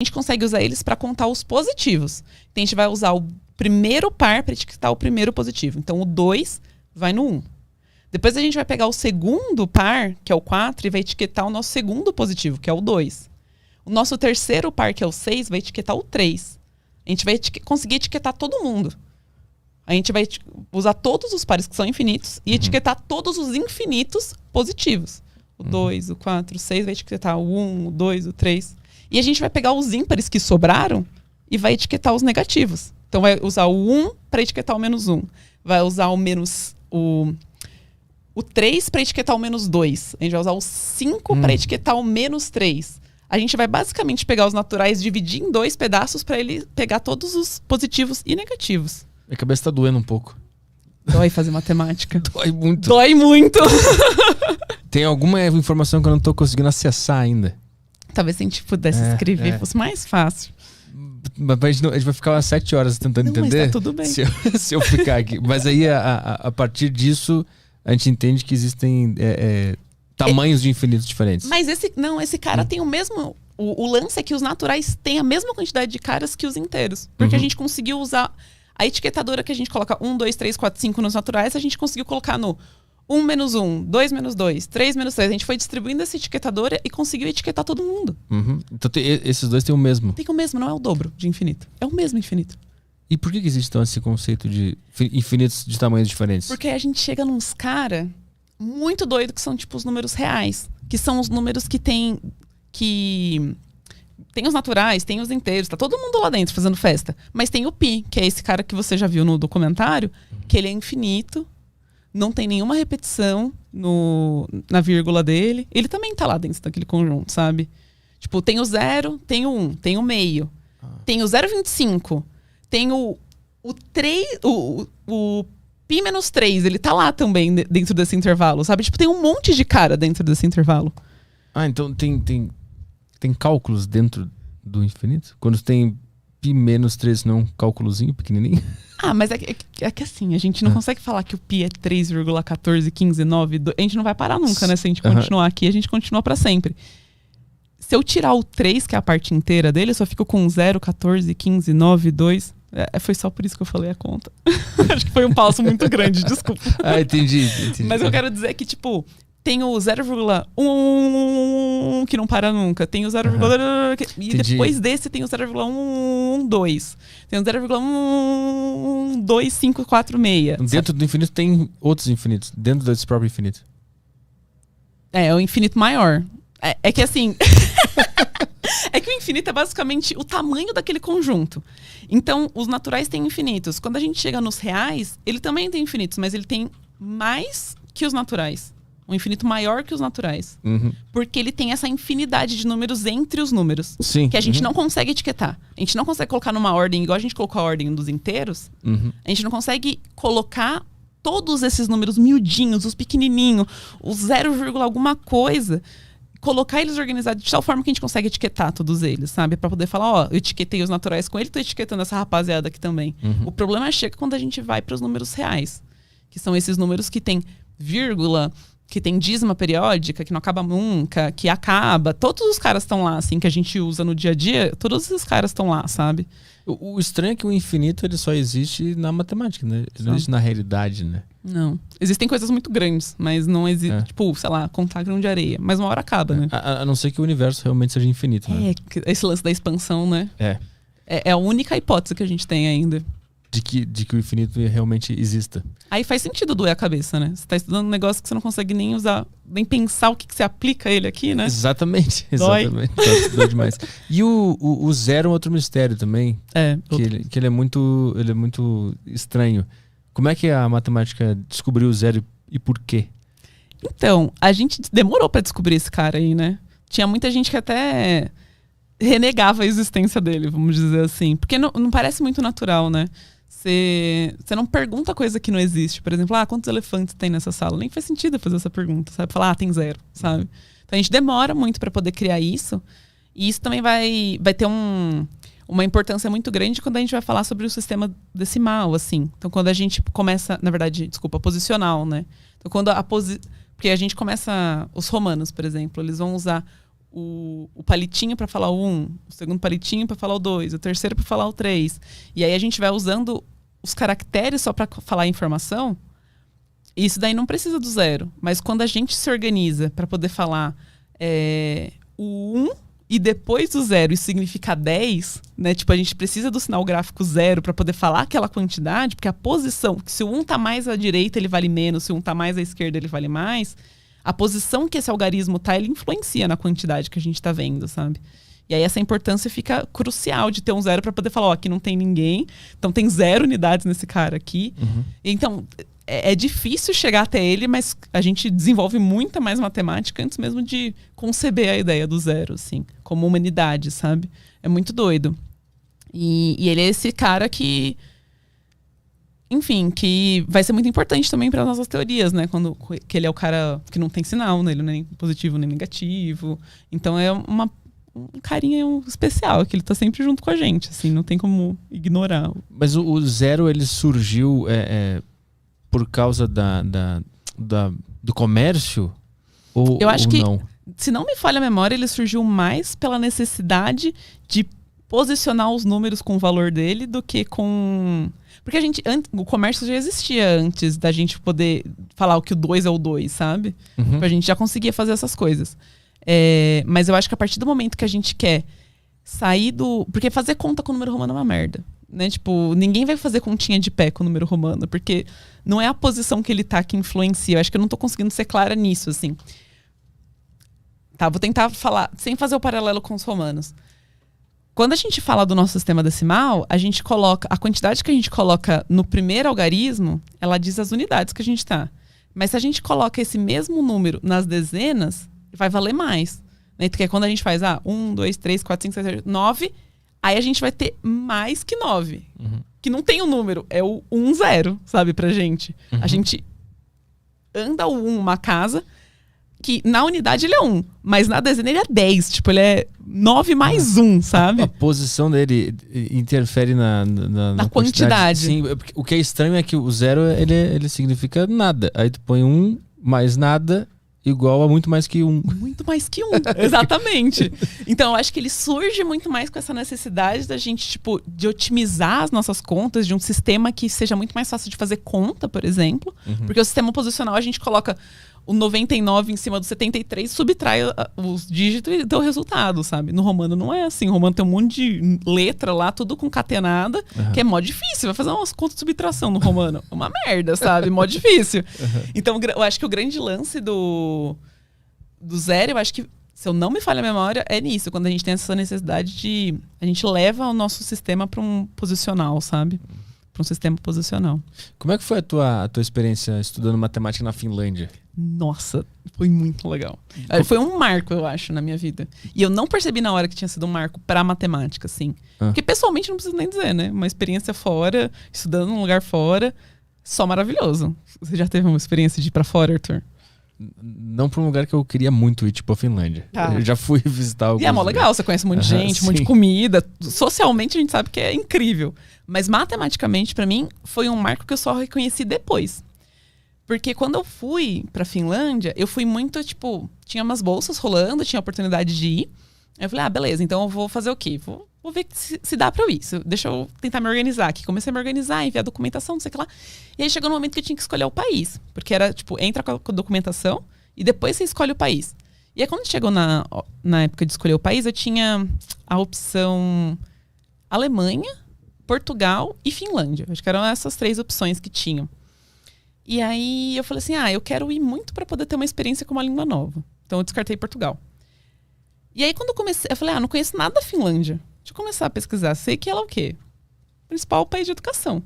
A gente consegue usar eles para contar os positivos. Então, a gente vai usar o primeiro par para etiquetar o primeiro positivo. Então, o 2 vai no 1. Depois, a gente vai pegar o segundo par, que é o 4, e vai etiquetar o nosso segundo positivo, que é o 2. O nosso terceiro par, que é o 6, vai etiquetar o 3. A gente vai conseguir etiquetar todo mundo. A gente vai usar todos os pares que são infinitos e etiquetar todos os infinitos positivos. O 2, o 4, o 6 vai etiquetar o 1, o 2, o 3... E a gente vai pegar os ímpares que sobraram e vai etiquetar os negativos. Então, vai usar o 1 para etiquetar o menos 1. Vai usar o 3 para etiquetar o menos 2. A gente vai usar o 5 para etiquetar o menos 3. A gente vai basicamente pegar os naturais, dividir em 2 pedaços para ele pegar todos os positivos e negativos. Minha cabeça tá doendo um pouco. Dói fazer matemática. Dói muito. Dói muito. Tem alguma informação que eu não tô conseguindo acessar ainda. Talvez se a gente pudesse escrever, fosse mais fácil. Mas a gente vai ficar umas 7 horas tentando entender. Mas tá tudo bem. Se eu ficar aqui. Mas aí, a partir disso, a gente entende que existem tamanhos de infinitos diferentes. Mas esse cara tem o mesmo... O lance é que os naturais têm a mesma quantidade de caras que os inteiros. Porque a gente conseguiu usar... A etiquetadora que a gente coloca 1, 2, 3, 4, 5 nos naturais, a gente conseguiu colocar no 1 menos 1, 2 menos 2, 3 menos 3. A gente foi distribuindo essa etiquetadora e conseguiu etiquetar todo mundo. Então esses dois têm o mesmo. Tem o mesmo, não é o dobro de infinito. É o mesmo infinito. E por que existe então esse conceito de infinitos de tamanhos diferentes? Porque a gente chega nos cara muito doido que são tipo os números reais. Que são os números que tem os naturais, tem os inteiros, tá todo mundo lá dentro fazendo festa. Mas tem o pi, que é esse cara que você já viu no documentário, que ele é infinito, não tem nenhuma repetição na vírgula dele. Ele também tá lá dentro daquele conjunto, sabe? Tipo, tem o 0, tem o 1, tem o meio. Tem o 0,25. Tem o 3, o pi menos 3, ele tá lá também dentro desse intervalo, sabe? Tipo, tem um monte de cara dentro desse intervalo. Então tem cálculos dentro do infinito? Quando tem pi menos 3, não é um cálculozinho pequenininho? Mas é que assim, a gente não consegue falar que o pi é 3,141592. A gente não vai parar nunca, né? Se a gente continuar aqui, a gente continua pra sempre. Se eu tirar o 3, que é a parte inteira dele, eu só fico com 0, 14, 15, 9, 2. Foi só por isso que eu falei a conta. Acho que foi um passo muito grande, desculpa. Entendi. Mas eu quero dizer que, tipo, tem o 0,1 que não para nunca. Tem o 0, e depois desse tem o 0,112. Tem o 0,12546. Dentro do infinito tem outros infinitos. Dentro desse próprio infinito. É o infinito maior. É que assim... É que o infinito é basicamente o tamanho daquele conjunto. Então, os naturais têm infinitos. Quando a gente chega nos reais, ele também tem infinitos, mas ele tem mais que os naturais. Um infinito maior que os naturais. Porque ele tem essa infinidade de números entre os números. Sim. Que a gente não consegue etiquetar. A gente não consegue colocar numa ordem, igual a gente colocou a ordem dos inteiros. A gente não consegue colocar todos esses números miudinhos, os pequenininhos, o 0, alguma coisa, colocar eles organizados de tal forma que a gente consegue etiquetar todos eles, sabe? Pra poder falar, eu etiquetei os naturais com ele, tô etiquetando essa rapaziada aqui também. O problema chega quando a gente vai para os números reais. Que são esses números que tem vírgula, que tem dízima periódica, que não acaba nunca, que acaba. Todos os caras estão lá, assim, que a gente usa no dia a dia, todos esses caras estão lá, sabe? O estranho é que o infinito ele só existe na matemática, né? Ele não existe na realidade, né? Não. Existem coisas muito grandes, mas não existe, tipo, sei lá, contar grão de areia. Mas uma hora acaba, né? A não ser que o universo realmente seja infinito, né? Esse lance da expansão, né? É a única hipótese que a gente tem ainda. De que o infinito realmente exista. Aí faz sentido doer a cabeça, né? Você tá estudando um negócio que você não consegue nem usar, nem pensar o que você aplica ele aqui, né? Exatamente. Dói demais. E o 0 é um outro mistério também. Que ele é muito estranho. Como é que a matemática descobriu o 0 e por quê? Então, a gente demorou pra descobrir esse cara aí, né? Tinha muita gente que até renegava a existência dele, vamos dizer assim. Porque não parece muito natural, né? Você não pergunta coisa que não existe. Por exemplo, quantos elefantes tem nessa sala? Nem faz sentido fazer essa pergunta, sabe? Falar, tem 0, sabe? Então a gente demora muito para poder criar isso. E isso também vai ter uma importância muito grande quando a gente vai falar sobre o sistema decimal, assim. Então quando a gente começa, na verdade, posicional, né? Então quando porque a gente começa, os romanos, por exemplo, eles vão usar o palitinho para falar o 1, o segundo palitinho para falar o 2, o terceiro para falar o 3. E aí a gente vai usando os caracteres só para falar a informação. Isso daí não precisa do 0. Mas quando a gente se organiza para poder falar o 1 e depois do 0 isso significa 10, né? Tipo, a gente precisa do sinal gráfico 0 para poder falar aquela quantidade, porque a posição, se o 1 tá mais à direita, ele vale menos, se o 1 tá mais à esquerda, ele vale mais. A posição que esse algarismo tá, ele influencia na quantidade que a gente tá vendo, sabe? E aí essa importância fica crucial de ter um 0 para poder falar, ó, aqui não tem ninguém, então tem 0 unidades nesse cara aqui. Uhum. Então, é difícil chegar até ele, mas a gente desenvolve muita mais matemática antes mesmo de conceber a ideia do 0, assim, como uma unidade, sabe? É muito doido. E ele é esse cara que... Enfim, que vai ser muito importante também para as nossas teorias, né? Que ele é o cara que não tem sinal, né? Ele não é nem positivo nem negativo. Então é um carinha especial, que ele tá sempre junto com a gente, assim, não tem como ignorar. Mas o 0, ele surgiu por causa do comércio? Eu acho que, não? Se não me falha a memória, ele surgiu mais pela necessidade de posicionar os números com o valor dele do que com... Porque o comércio já existia antes da gente poder falar o que o 2 é o 2, sabe? Uhum. A gente já conseguia fazer essas coisas. Mas eu acho que a partir do momento que a gente quer sair do... Porque fazer conta com o número romano é uma merda, né? Tipo, ninguém vai fazer continha de pé com o número romano, porque não é a posição que ele tá que influencia. Eu acho que eu não tô conseguindo ser clara nisso, assim. Tá, vou tentar falar, sem fazer o paralelo com os romanos. Quando a gente fala do nosso sistema decimal, a gente coloca... A quantidade que a gente coloca no primeiro algarismo, ela diz as unidades que a gente tá. Mas se a gente coloca esse mesmo número nas dezenas, vai valer mais. Né? Porque quando a gente faz 1, 2, 3, 4, 5, 6, 7, 9, aí a gente vai ter mais que 9. Uhum. Que não tem o número, é o 1, 0, sabe, pra gente. Uhum. A gente anda o 1 uma casa, que na unidade ele é 1, mas na dezena ele é 10. Tipo, ele é 9 mais 1, sabe? A posição dele interfere na quantidade. Sim, o que é estranho é que o 0, ele significa nada. Aí tu põe 1 mais nada igual a muito mais que 1. Muito mais que 1, exatamente. Então, eu acho que ele surge muito mais com essa necessidade da gente, tipo, de otimizar as nossas contas, de um sistema que seja muito mais fácil de fazer conta, por exemplo. Uhum. Porque o sistema posicional, a gente coloca o 99 em cima do 73, subtrai os dígitos e dá o resultado, sabe? No romano não é assim. No romano tem um monte de letra lá, tudo concatenada, que é mó difícil. Vai fazer umas contas de subtração no romano. É uma merda, sabe? Mó difícil. Então, eu acho que o grande lance do 0, eu acho que, se eu não me falha a memória, é nisso. Quando a gente tem essa necessidade de... A gente leva o nosso sistema para um posicional, sabe? Para um sistema posicional. Como é que foi a tua experiência estudando matemática na Finlândia? Nossa, foi muito legal. Foi um marco, eu acho, na minha vida. E eu não percebi na hora que tinha sido um marco pra matemática, assim. Porque pessoalmente não preciso nem dizer, né? Uma experiência fora, estudando num lugar fora, só maravilhoso. Você já teve uma experiência de ir pra fora, Arthur? Não pra um lugar que eu queria muito ir, tipo a Finlândia. Eu já fui visitar alguns. E é mó legal, você conhece um monte de gente, um monte de comida. Socialmente a gente sabe que é incrível. Mas matematicamente, pra mim, foi um marco que eu só reconheci depois. Porque quando eu fui pra Finlândia, eu fui muito, tipo... Tinha umas bolsas rolando, tinha a oportunidade de ir. Aí eu falei, beleza, então eu vou fazer o quê? Vou ver se dá pra eu ir. Deixa eu tentar me organizar aqui. Comecei a me organizar, enviar documentação, não sei o que lá. E aí chegou no momento que eu tinha que escolher o país. Porque era, tipo, entra com a documentação e depois você escolhe o país. E aí quando chegou na época de escolher o país, eu tinha a opção Alemanha, Portugal e Finlândia. Acho que eram essas 3 opções que tinham. E aí eu falei assim, eu quero ir muito para poder ter uma experiência com uma língua nova. Então eu descartei Portugal. E aí quando eu comecei, eu falei, não conheço nada da Finlândia. Deixa eu começar a pesquisar. Sei que ela é o quê? Principal país de educação.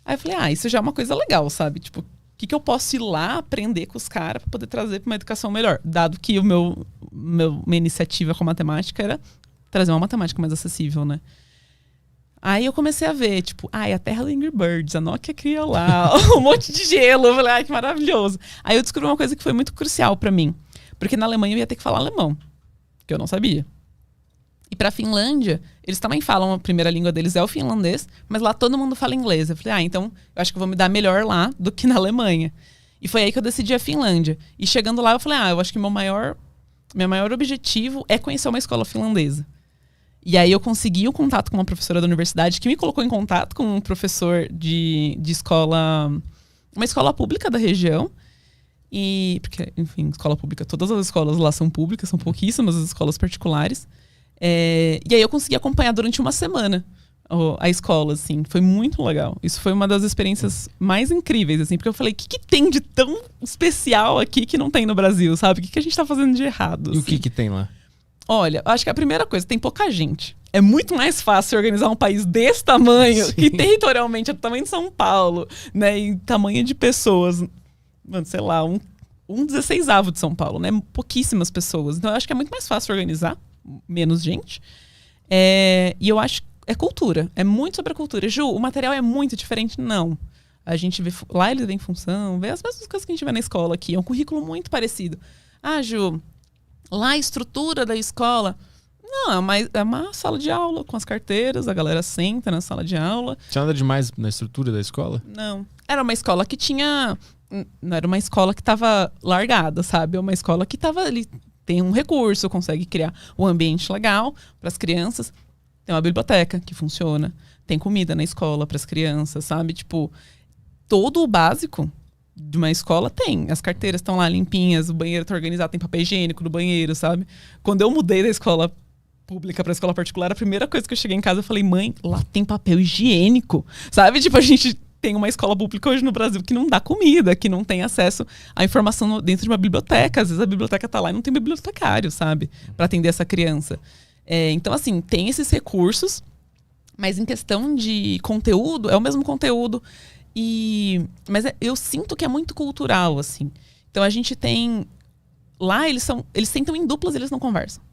Aí eu falei, isso já é uma coisa legal, sabe? Tipo, o que eu posso ir lá aprender com os caras para poder trazer para uma educação melhor? Dado que minha iniciativa com a matemática era trazer uma matemática mais acessível, né? Aí eu comecei a ver, tipo, a terra do Angry Birds, a Nokia cria lá, um monte de gelo. Eu falei, que maravilhoso. Aí eu descobri uma coisa que foi muito crucial pra mim. Porque na Alemanha eu ia ter que falar alemão, que eu não sabia. E pra Finlândia, eles também falam, a primeira língua deles é o finlandês, mas lá todo mundo fala inglês. Eu falei, então eu acho que eu vou me dar melhor lá do que na Alemanha. E foi aí que eu decidi a Finlândia. E chegando lá eu falei, eu acho que meu maior Meu maior objetivo é conhecer uma escola finlandesa. E aí eu consegui um contato com uma professora da universidade que me colocou em contato com um professor de escola, uma escola pública da região. E, porque, enfim, escola pública, todas as escolas lá são públicas, são pouquíssimas as escolas particulares. E aí eu consegui acompanhar durante uma semana a escola, assim, foi muito legal. Isso foi uma das experiências mais incríveis, assim, porque eu falei, o que tem de tão especial aqui que não tem no Brasil, sabe? O que a gente tá fazendo de errado? E assim? o que tem lá? Olha, acho que a primeira coisa, tem pouca gente. É muito mais fácil organizar um país desse tamanho, Sim. que territorialmente é do tamanho de São Paulo, né? E tamanho de pessoas, mano, sei lá, um 16º de São Paulo, né? Pouquíssimas pessoas. Então eu acho que é muito mais fácil organizar, menos gente. E eu acho que é cultura, é muito sobre a cultura. Ju, o material é muito diferente? Não. A gente vê, lá ele vem em função, vê as mesmas coisas que a gente vê na escola aqui. É um currículo muito parecido. Ah, Ju, lá a estrutura da escola... Não, é uma sala de aula com as carteiras, a galera senta na sala de aula. Tinha nada demais na estrutura da escola? Não. Era uma escola que tinha... Não era uma escola que estava largada, sabe? É uma escola que estava ali, tem um recurso, consegue criar um ambiente legal para as crianças. Tem uma biblioteca que funciona. Tem comida na escola para as crianças, sabe? Tipo, todo o básico de uma escola tem. As carteiras estão lá limpinhas, o banheiro está organizado, tem papel higiênico no banheiro, sabe? Quando eu mudei da escola pública para escola particular, a primeira coisa que eu cheguei em casa, eu falei, mãe, lá tem papel higiênico, sabe? Tipo, a gente tem uma escola pública hoje no Brasil que não dá comida, que não tem acesso à informação dentro de uma biblioteca. Às vezes a biblioteca tá lá e não tem bibliotecário, sabe? Para atender essa criança. Então, assim, tem esses recursos, mas em questão de conteúdo, é o mesmo conteúdo. Mas eu sinto que é muito cultural, assim. Então a gente tem... Lá eles sentam em duplas e eles não conversam.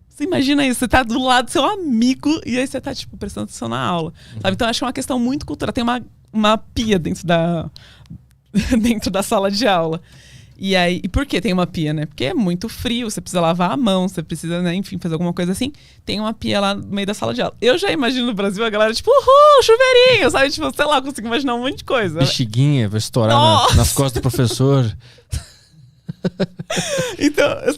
Você imagina isso, você tá do lado do seu amigo e aí você tá, tipo, prestando atenção na aula. Sabe? Então, eu acho que é uma questão muito cultural. Tem uma pia dentro da sala de aula. E por que tem uma pia, né? Porque é muito frio, você precisa lavar a mão, você precisa, né, enfim, fazer alguma coisa assim. Tem uma pia lá no meio da sala de aula. Eu já imagino no Brasil a galera, tipo, uhul, chuveirinho, sabe? Tipo, sei lá, eu consigo imaginar um monte de coisa. Bexiguinha, vai estourar nas costas do professor. Então, assim,